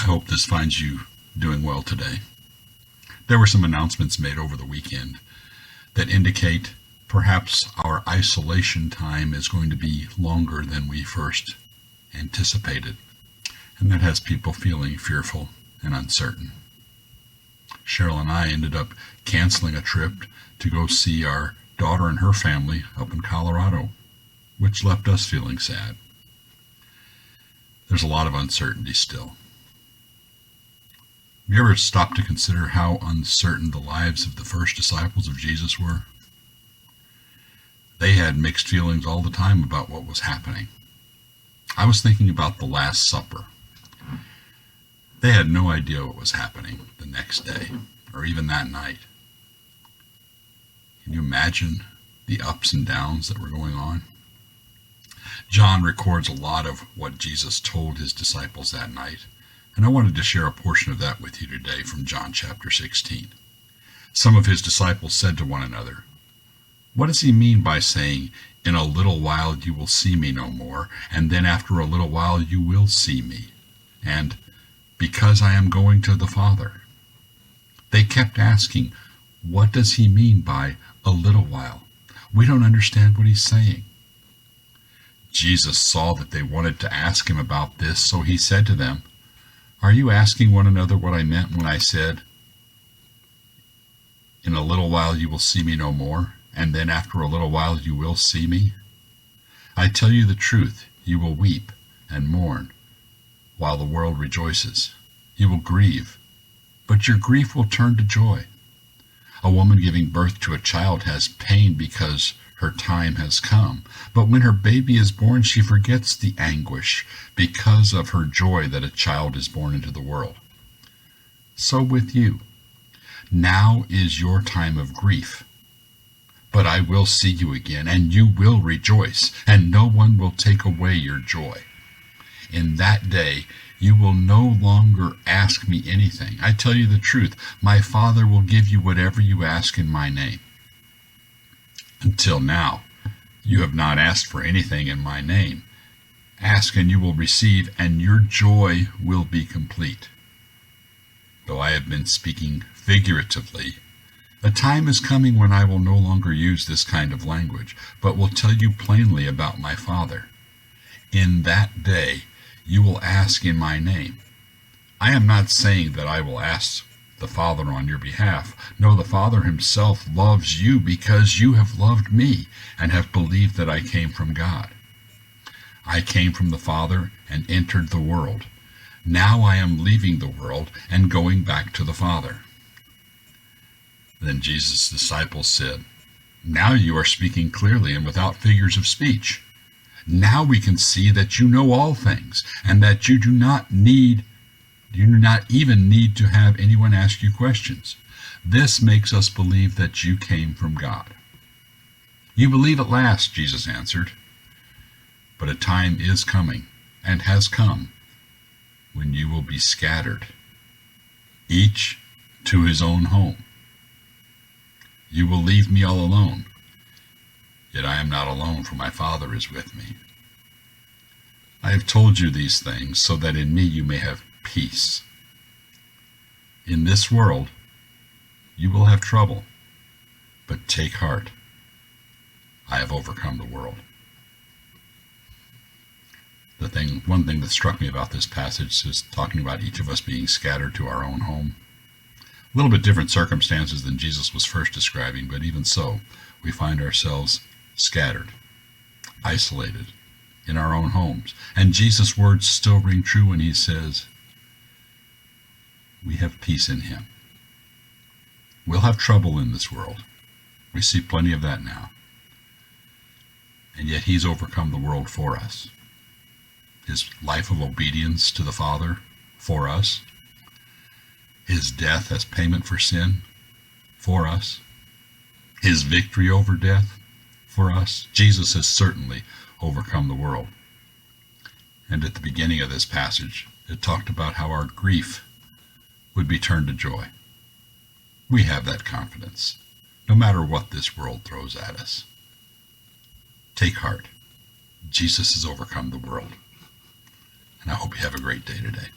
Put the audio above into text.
I hope this finds you doing well today. There were some announcements made over the weekend that indicate perhaps our isolation time is going to be longer than we first anticipated, and that has people feeling fearful and uncertain. Cheryl and I ended up canceling a trip to go see our daughter and her family up in Colorado, which left us feeling sad. There's a lot of uncertainty still. Have you ever stopped to consider how uncertain the lives of the first disciples of Jesus were? They had mixed feelings all the time about what was happening. I was thinking about the Last Supper. They had no idea what was happening the next day, or even that night. Can you imagine the ups and downs that were going on? John records a lot of what Jesus told his disciples that night, and I wanted to share a portion of that with you today from John chapter 16. Some of his disciples said to one another, "What does he mean by saying, 'In a little while you will see me no more, and then after a little while you will see me'? And, 'Because I am going to the Father'?" They kept asking, "What does he mean by 'a little while'? We don't understand what he's saying." Jesus saw that they wanted to ask him about this, so he said to them, "Are you asking one another what I meant when I said, 'In a little while you will see me no more, and then after a little while you will see me'? I tell you the truth, you will weep and mourn, while the world rejoices. You will grieve, but your grief will turn to joy. A woman giving birth to a child has pain because her time has come, but when her baby is born, she forgets the anguish because of her joy that a child is born into the world. So with you, now is your time of grief, but I will see you again, and you will rejoice, and no one will take away your joy. In that day, you will no longer ask me anything. I tell you the truth, my Father will give you whatever you ask in my name. Until now, you have not asked for anything in my name. Ask and you will receive, and your joy will be complete." Though I have been speaking figuratively, a time is coming when I will no longer use this kind of language, but will tell you plainly about my Father. In that day, you will ask in my name. I am not saying that I will ask the Father on your behalf. No, the Father himself loves you because you have loved me and have believed that I came from God. I came from the Father and entered the world. Now I am leaving the world and going back to the Father." Then Jesus' disciples said, "Now you are speaking clearly and without figures of speech. Now we can see that you know all things, and that you do not even need to have anyone ask you questions. This makes us believe that you came from God." "You believe at last," Jesus answered. "But a time is coming, and has come, when you will be scattered, each to his own home. You will leave me all alone, yet I am not alone, for my Father is with me. I have told you these things so that in me you may have peace. In this world you will have trouble, but take heart. I have overcome the world." One thing that struck me about this passage is talking about each of us being scattered to our own home. A little bit different circumstances than Jesus was first describing, but even so, we find ourselves scattered, isolated, in our own homes. And Jesus' words still ring true when he says, we have peace in him. We'll have trouble in this world. We see plenty of that now. And yet he's overcome the world for us. His life of obedience to the Father for us. His death as payment for sin for us. His victory over death for us. Jesus has certainly overcome the world. And at the beginning of this passage, it talked about how our grief would be turned to joy. We have that confidence, no matter what this world throws at us. Take heart. Jesus has overcome the world. And I hope you have a great day today.